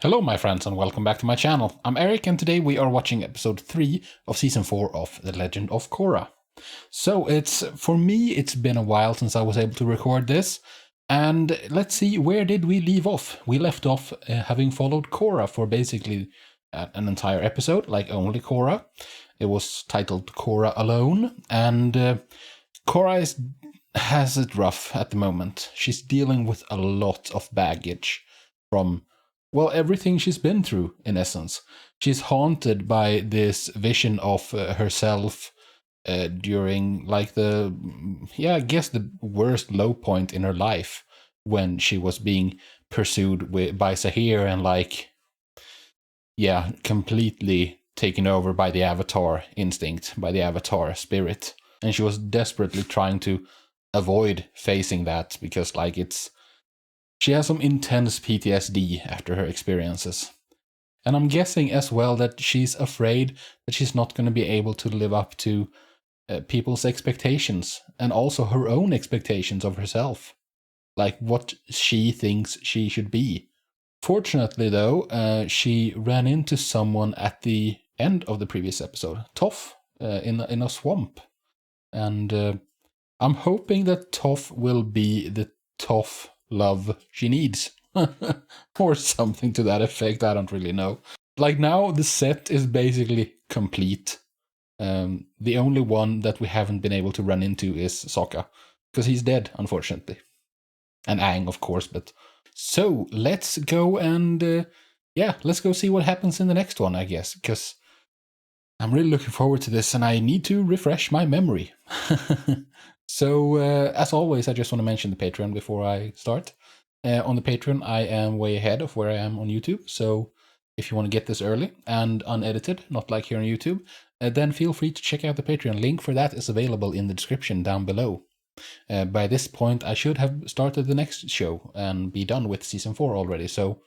Hello my friends and welcome back to my channel. I'm Erik and today we are watching episode 3 of season 4 of The Legend of Korra. So for me it's been a while since I was able to record this, and let's see, where did we leave off? We left off having followed Korra for basically an entire episode, like only Korra. It was titled Korra Alone, and Korra has it rough at the moment. She's dealing with a lot of baggage from, well, everything she's been through, in essence. She's haunted by this vision of herself during, like, I guess the worst low point in her life, when she was being pursued by Sahir and, completely taken over by the Avatar instinct, by the Avatar spirit. And she was desperately trying to avoid facing that because, she has some intense PTSD after her experiences. And I'm guessing as well that she's afraid that she's not going to be able to live up to people's expectations, and also her own expectations of herself. Like what she thinks she should be. Fortunately though, she ran into someone at the end of the previous episode, Toph, in a swamp. And I'm hoping that Toph will be the Toph love she needs. Or something to that effect, I don't really know. Like, now the set is basically complete. The only one that we haven't been able to run into is Sokka, because he's dead, unfortunately. And Aang, of course, but... So, let's go and... let's go see what happens in the next one, I guess, because I'm really looking forward to this, and I need to refresh my memory. So, as always, I just want to mention the Patreon before I start. On the Patreon, I am way ahead of where I am on YouTube, so if you want to get this early and unedited, not like here on YouTube, then feel free to check out the Patreon. Link for that is available in the description down below. By this point, I should have started the next show and be done with Season 4 already, so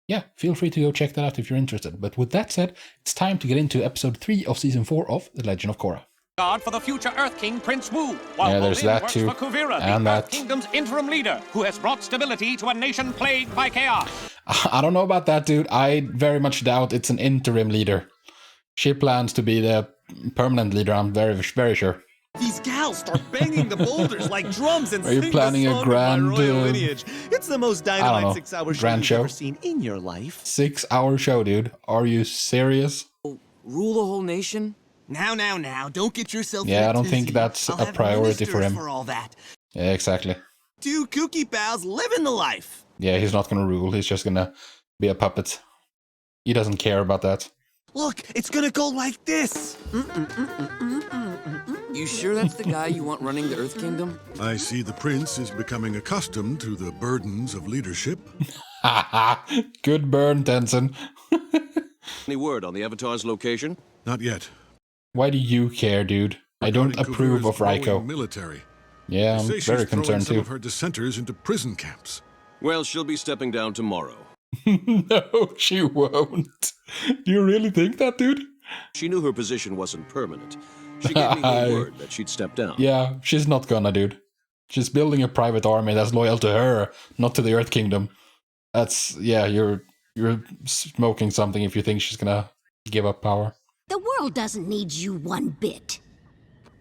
yeah, feel free to go check that out if you're interested. But with that said, it's time to get into episode 3 of Season 4 of The Legend of Korra. Guard for the future Earth King, Prince Wu, while there's that works too, for Kuvira, and the that. Earth Kingdom's interim leader, who has brought stability to a nation plagued by chaos. I don't know about that, dude. I very much doubt it's an interim leader. She plans to be the permanent leader, I'm very, very sure. These gals start banging the boulders like drums and Are you sing planning the a song grand, of my royal lineage. It's the most dynamite 6-hour show grand you've ever seen in your life. 6-hour show, dude. Are you serious? Rule the whole nation? Now, don't get yourself Yeah, I don't think that's a priority for him. For all that. Yeah, exactly. Two kooky pals living the life. Yeah, he's not gonna rule. He's just gonna be a puppet. He doesn't care about that. Look, it's gonna go like this. You sure that's the guy you want running the Earth Kingdom? I see the prince is becoming accustomed to the burdens of leadership. Haha, good burn, Tenzin. Any word on the Avatar's location? Not yet. Why do you care, dude? I don't Regarding approve of Kuvira's growing Raiko. Military. Yeah, They I'm say she's very throwing concerned some too. of her dissenters into prison camps. Well, she'll be stepping down tomorrow. No, she won't. Do you really think that, dude? She knew her position wasn't permanent. She gave me her word that she'd step down. Yeah, she's not gonna, dude. She's building a private army that's loyal to her, not to the Earth Kingdom. That's, yeah, you're smoking something if you think she's gonna give up power. The world doesn't need you one bit.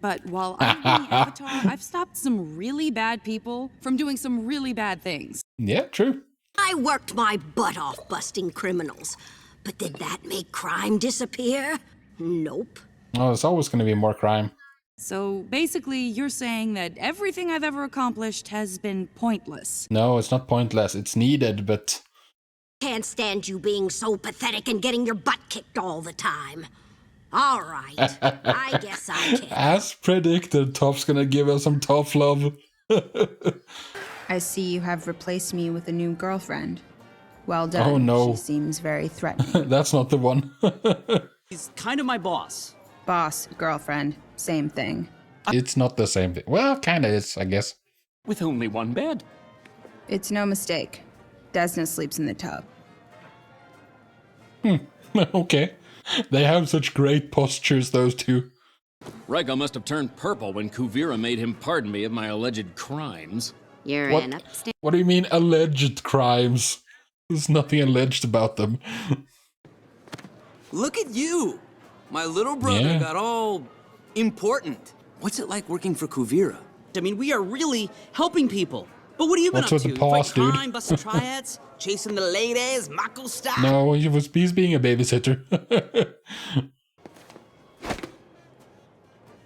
But while I've been the Avatar, I've stopped some really bad people from doing some really bad things. Yeah, true. I worked my butt off busting criminals. But did that make crime disappear? Nope. Oh, there's always gonna be more crime. So basically, you're saying that everything I've ever accomplished has been pointless. No, it's not pointless. It's needed, but... Can't stand you being so pathetic and getting your butt kicked all the time. All right. I guess I can. As predicted, Toph's gonna give us some tough love. I see you have replaced me with a new girlfriend. Well done. Oh, no. She seems very threatening. That's not the one. He's kind of my boss. Boss, girlfriend, same thing. It's not the same thing. Well, kinda is, I guess. With only one bed. It's no mistake. Desna sleeps in the tub. Okay. They have such great postures, those two. Raiko must have turned purple when Kuvira made him pardon me of my alleged crimes. You're What? an upstanding... What do you mean, alleged crimes? There's nothing alleged about them. Look at you! My little brother Yeah. got all important. What's it like working for Kuvira? I mean, we are really helping people. But what have you been What's up with to? the You paws, fighting dude? crime, busting triads, chasing the ladies, Mako style? No, he's being a babysitter.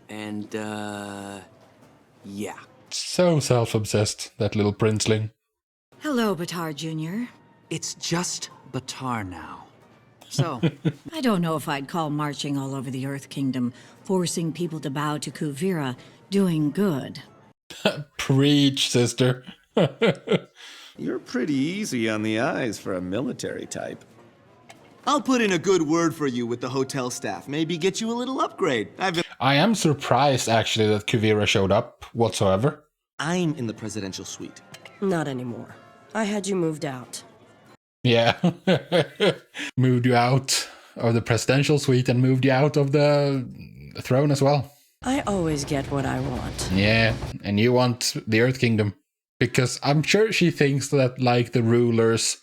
And, yeah. So self-obsessed, that little princeling. Hello, Batar Jr. It's just Batar now. So, I don't know if I'd call marching all over the Earth Kingdom, forcing people to bow to Kuvira, doing good. Preach, sister. You're pretty easy on the eyes for a military type. I'll put in a good word for you with the hotel staff. Maybe get you a little upgrade. I am surprised, actually, that Kuvira showed up whatsoever. I'm in the presidential suite. Not anymore. I had you moved out. Yeah. Moved you out of the presidential suite and moved you out of the throne as well. I always get what I want. Yeah, and you want the Earth Kingdom. Because I'm sure she thinks that, like, the rulers,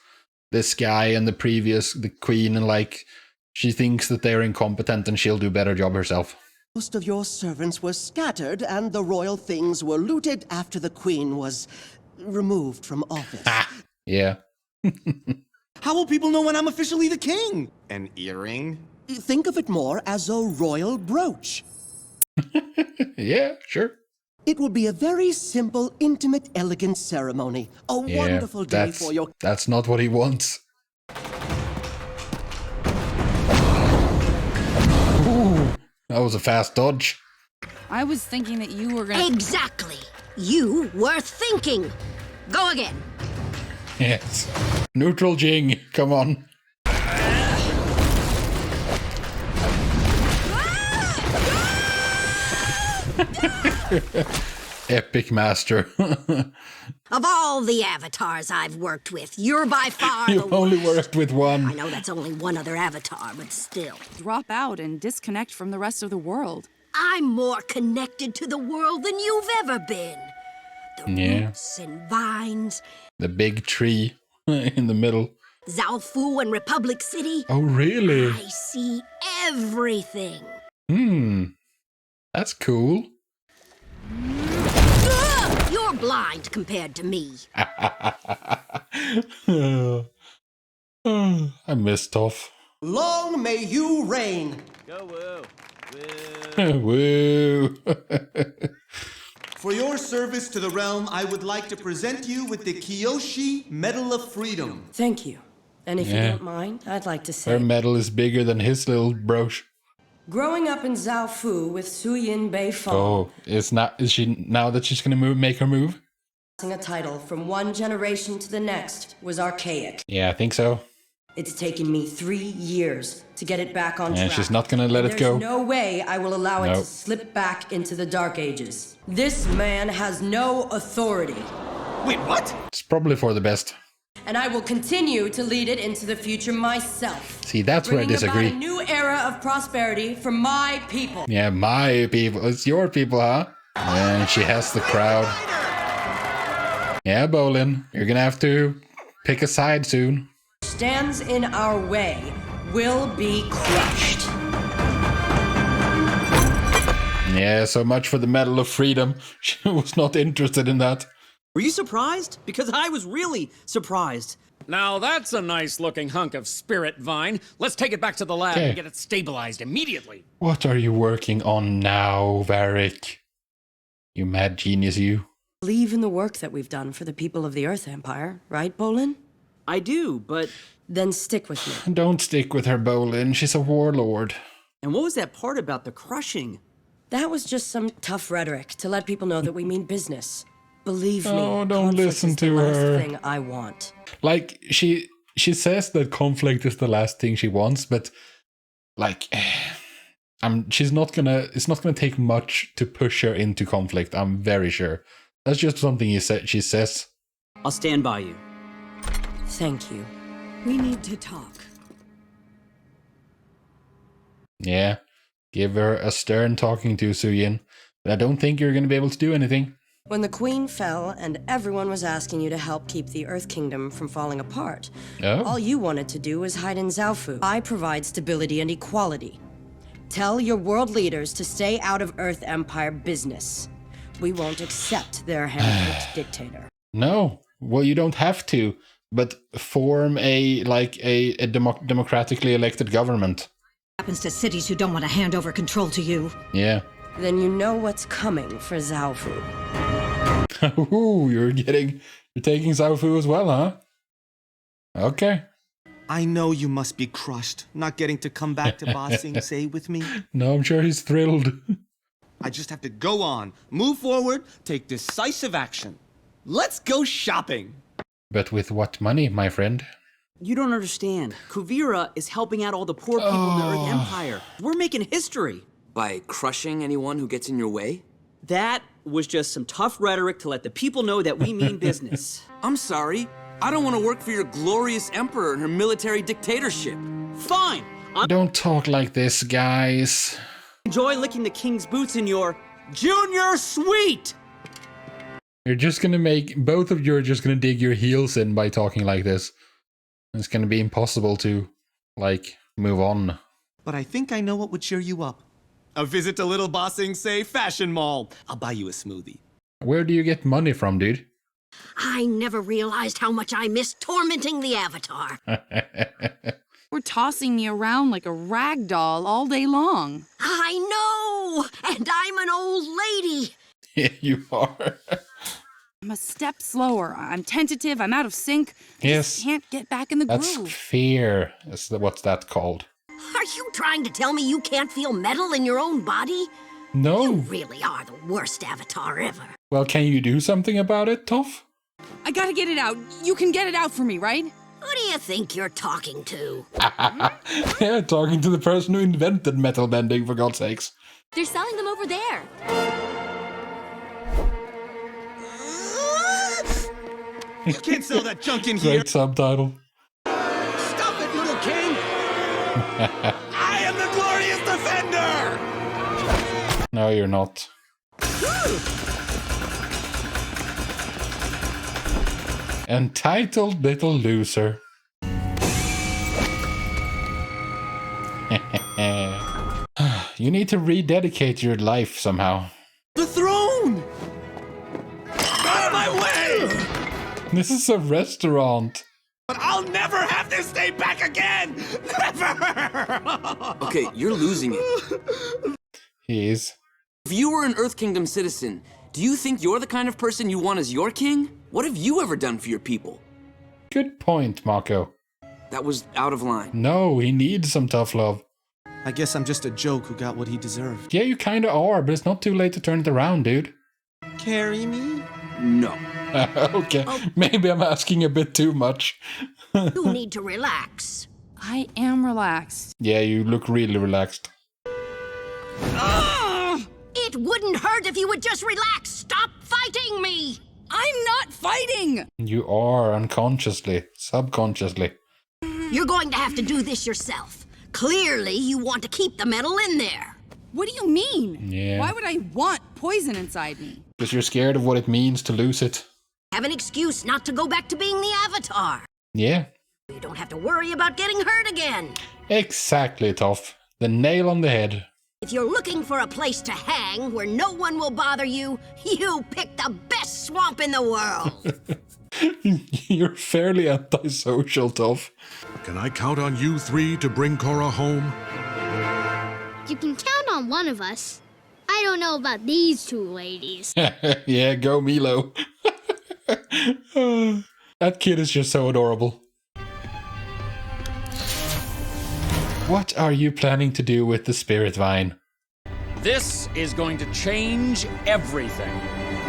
this guy and the queen, and, like, she thinks that they're incompetent and she'll do a better job herself. Most of your servants were scattered and the royal things were looted after the queen was removed from office. Yeah. How will people know when I'm officially the king? An earring? Think of it more as a royal brooch. Yeah, sure. It will be a very simple, intimate, elegant ceremony. A wonderful day for your... That's not what he wants. Ooh, that was a fast dodge. I was thinking that you were gonna... Exactly. You were thinking. Go again. Yes. Neutral Jing, come on. Epic master. Of all the avatars I've worked with, you're by far the You've only worst. worked with one. I know that's only one other avatar, but still. Drop out and disconnect from the rest of the world. I'm more connected to the world than you've ever been. The roots and vines, The big tree in the middle. Zaofu and Republic City. Oh, really? I see everything. That's cool. You're blind compared to me. I miss Toph. Long may you reign. Go woo. Woo. For your service to the realm, I would like to present you with the Kyoshi Medal of Freedom. Thank you. And if you don't mind, I'd like to say... Her medal is bigger than his little brooch. Growing up in Zaofu with Suyin Bei Feng, Oh, is she now that she's gonna make her move? passing a title from one generation to the next was archaic. Yeah, I think so. It's taken me 3 years to get it back on track. And she's not gonna let it go. There's no way I will allow it Nope. to slip back into the Dark Ages. This man has no authority. Wait, what? It's probably for the best. And I will continue to lead it into the future myself. See, that's where I Bringing disagree. about a new era of prosperity for my people. Yeah, my people. It's your people, huh? And she has the crowd. Yeah, Bolin, you're gonna have to pick a side soon. Stands in our way will be crushed. Yeah, so much for the Medal of Freedom. She was not interested in that. Were you surprised? Because I was really surprised. Now that's a nice-looking hunk of spirit vine. Let's take it back to the lab Okay. and get it stabilized immediately. What are you working on now, Varric? You mad genius, you. Believe in the work that we've done for the people of the Earth Empire, right, Bolin? I do, but... Then stick with me. Don't stick with her, Bolin. She's a warlord. And what was that part about the crushing? That was just some tough rhetoric to let people know that we mean business. Believe me, Oh, don't conflict listen is the to last her. thing I want. Like, she says that conflict is the last thing she wants, but like, she's not gonna. It's not gonna take much to push her into conflict. I'm very sure. That's just something she says. I'll stand by you. Thank you. We need to talk. Yeah, give her a stern talking to, Suyin. But I don't think you're gonna be able to do anything. When the Queen fell and everyone was asking you to help keep the Earth Kingdom from falling apart, all you wanted to do was hide in Zaofu. I provide stability and equality. Tell your world leaders to stay out of Earth Empire business. We won't accept their hand-picked dictator. No, well, you don't have to, but form a democratically elected government. Happens to cities who don't want to hand over control to you. Yeah. Then you know what's coming for Zaofu. Ooh, you're taking Zaofu as well, huh? Okay. I know you must be crushed, not getting to come back to Ba Sing Se with me. No, I'm sure he's thrilled. I just have to go on, move forward, take decisive action. Let's go shopping. But with what money, my friend? You don't understand. Kuvira is helping out all the poor people in the Earth Empire. We're making history. By crushing anyone who gets in your way? That was just some tough rhetoric to let the people know that we mean business. I'm sorry. I don't want to work for your glorious emperor and her military dictatorship. Fine. Don't talk like this, guys. Enjoy licking the king's boots in your junior suite. You're just gonna both of you are just gonna dig your heels in by talking like this. It's gonna be impossible to, move on. But I think I know what would cheer you up. A visit to Little Ba Sing Se Fashion Mall. I'll buy you a smoothie. Where do you get money from, dude? I never realized how much I miss tormenting the Avatar. We're tossing me around like a rag doll all day long. I know! And I'm an old lady. Yeah, you are. I'm a step slower. I'm tentative. I'm out of sync. Yes. I can't get back in the That's groove. fear. What's that called? Are you trying to tell me you can't feel metal in your own body? No. You really are the worst Avatar ever. Well, can you do something about it, Toph? I gotta get it out. You can get it out for me, right? Who do you think you're talking to? Yeah, talking to the person who invented metal bending, for God's sakes. They're selling them over there. You can't sell that junk in here. Great subtitle. Stop it, little king! I am the glorious defender! No, you're not. Entitled little loser. You need to rededicate your life somehow. The throne! Out of my way! This is a restaurant. But I'll never have this day back again! Never! Okay, you're losing it. He is. If you were an Earth Kingdom citizen, do you think you're the kind of person you want as your king? What have you ever done for your people? Good point, Mako. That was out of line. No, he needs some tough love. I guess I'm just a joke who got what he deserved. Yeah, you kinda are, but it's not too late to turn it around, dude. Carry me? No. Okay, maybe I'm asking a bit too much. You need to relax. I am relaxed. Yeah, you look really relaxed. It wouldn't hurt if you would just relax. Stop fighting me. I'm not fighting! You are unconsciously, subconsciously. You're going to have to do this yourself. Clearly, you want to keep the metal in there. What do you mean? Yeah. Why would I want poison inside me? Because you're scared of what it means to lose it. Have an excuse not to go back to being the Avatar. Yeah. You don't have to worry about getting hurt again. Exactly, Toph. The nail on the head. If you're looking for a place to hang where no one will bother you, you picked the best swamp in the world. You're fairly antisocial, Toph. Can I count on you three to bring Korra home? You can count on one of us. I don't know about these two ladies. Yeah, go Milo. That kid is just so adorable. What are you planning to do with the spirit vine? This is going to change everything.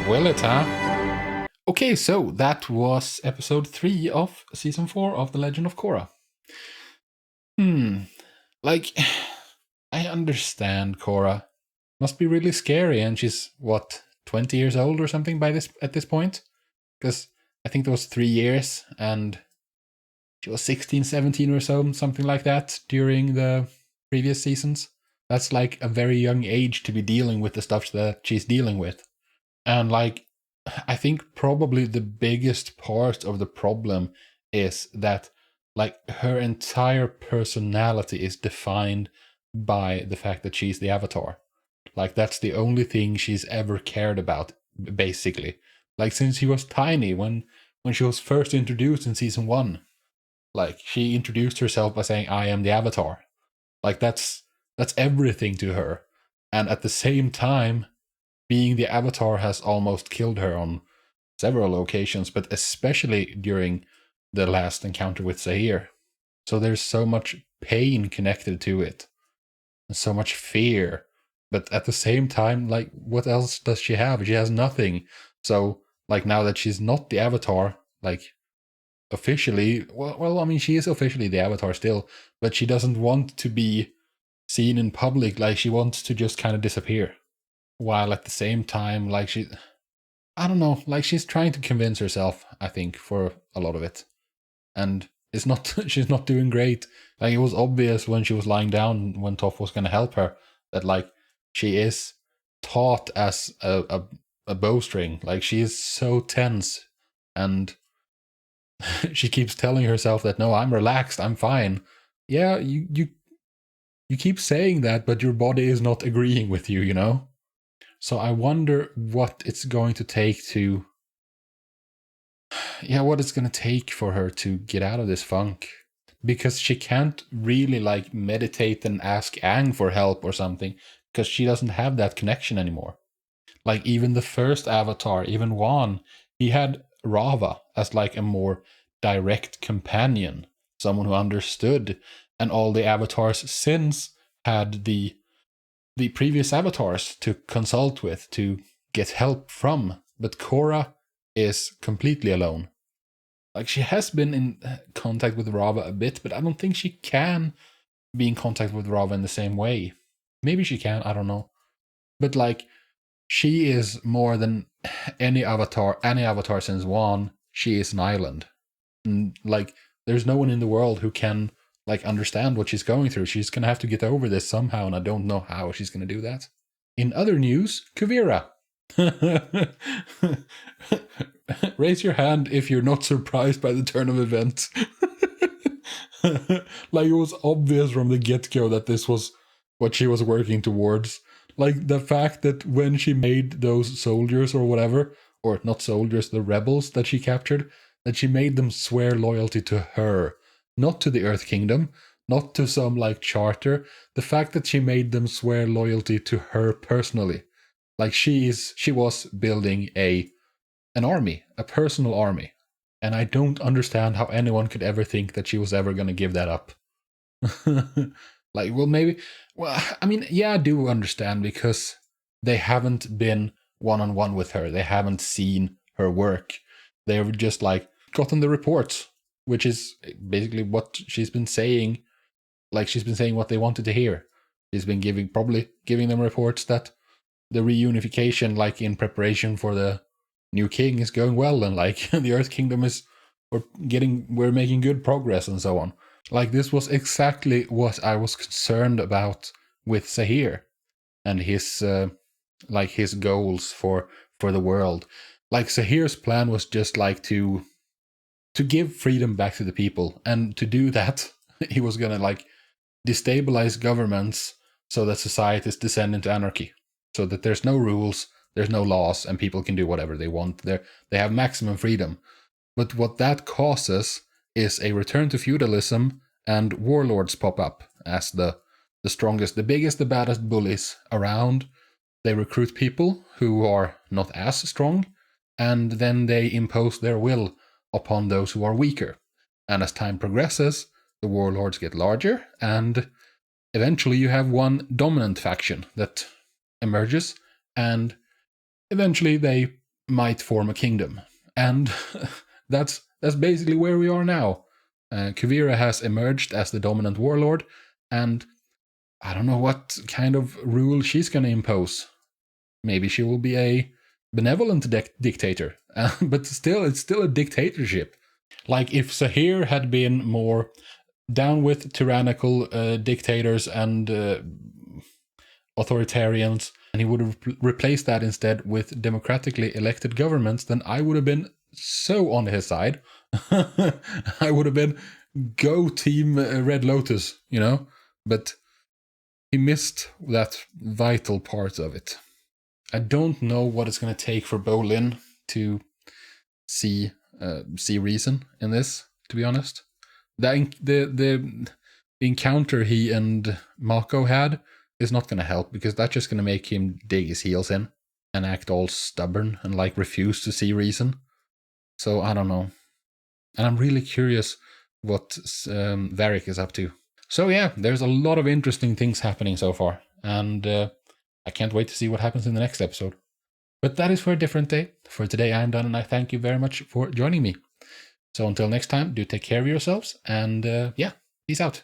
Will it, huh? Okay, so that was episode 3 of season 4 of The Legend of Korra. I understand Korra. Must be really scary, and she's, 20 years old or something at this point? Because I think there was 3 years, and she was 16, 17 or so, something like that, during the previous seasons. That's like a very young age to be dealing with the stuff that she's dealing with. And I think probably the biggest part of the problem is that like her entire personality is defined by the fact that she's the Avatar. Like that's the only thing she's ever cared about, basically. Like since she was tiny, when she was first introduced in season 1, like she introduced herself by saying, "I am the Avatar." Like that's everything to her. And at the same time, being the Avatar has almost killed her on several occasions, but especially during the last encounter with Zahir. So there's so much pain connected to it, and so much fear. But at the same time, like, what else does she have? She has nothing. So, like, now that she's not the Avatar, like, officially, well, I mean, she is officially the Avatar still, but she doesn't want to be seen in public. Like, she wants to just kind of disappear. While at the same time, like, I don't know, like, she's trying to convince herself, I think, for a lot of it. And it's not, she's not doing great. Like, it was obvious when she was lying down, when Toph was going to help her, that, like, she is taught as a bowstring. Like, she is so tense, and she keeps telling herself that, no, I'm relaxed, I'm fine. Yeah, you keep saying that, but your body is not agreeing with you, you know? So I wonder what it's going to take to... Yeah, what it's going to take for her to get out of this funk. Because she can't really, like, meditate and ask Aang for help or something, because she doesn't have that connection anymore. Like, even the first Avatar, even Wan, he had Rava as, like, a more direct companion, someone who understood, and all the Avatars since had the previous Avatars to consult with, to get help from. But Korra is completely alone. Like, she has been in contact with Rava a bit, but I don't think she can be in contact with Rava in the same way. Maybe she can, I don't know. But, like, she is more than any Avatar since Wan. She is an island. And, like, there's no one in the world who can, like, understand what she's going through. She's gonna have to get over this somehow, and I don't know how she's gonna do that. In other news, Kuvira. Raise your hand if you're not surprised by the turn of events. Like, it was obvious from the get-go that this was what she was working towards. Like, the fact that when she made those soldiers or whatever, or not soldiers, the rebels that she captured, that she made them swear loyalty to her, not to the Earth Kingdom, not to some, like, charter. The fact that she made them swear loyalty to her personally. Like, she was building an army, a personal army. And I don't understand how anyone could ever think that she was ever going to give that up. Like, well, maybe... Well, I mean, yeah, I do understand, because they haven't been one-on-one with her. They haven't seen her work. They've just, like, gotten the reports, which is basically what she's been saying. Like, she's been saying what they wanted to hear. She's been probably giving them reports that the reunification, like, in preparation for the new king, is going well, and, like, the Earth Kingdom we're making good progress, and so on. Like, this was exactly what I was concerned about with Zahir and his his goals for the world. Like, Zahir's plan was just, like, to give freedom back to the people, and to do that, he was gonna, like, destabilize governments so that societies descend into anarchy, so that there's no rules, there's no laws, and people can do whatever they want. They have maximum freedom. But what that causes is a return to feudalism, and warlords pop up as the strongest, the biggest, the baddest bullies around. They recruit people who are not as strong, and then they impose their will upon those who are weaker. And as time progresses, the warlords get larger, and eventually you have one dominant faction that emerges, and eventually they might form a kingdom. And that's basically where we are now. Kuvira has emerged as the dominant warlord, and I don't know what kind of rule she's going to impose. Maybe she will be a benevolent dictator, but still, it's still a dictatorship. Like, if Zahir had been more down with tyrannical dictators and authoritarians, and he would have replaced that instead with democratically elected governments, then I would have been so on his side. I would have been go team Red Lotus, you know? But he missed that vital part of it. I don't know what it's going to take for Bolin to see reason in this, to be honest. The encounter he and Mako had is not going to help, because that's just going to make him dig his heels in and act all stubborn and like refuse to see reason. So I don't know. And I'm really curious what Varric is up to. So yeah, there's a lot of interesting things happening so far, and I can't wait to see what happens in the next episode. But that is for a different day. For today, I'm done, and I thank you very much for joining me. So until next time, do take care of yourselves, and yeah, peace out.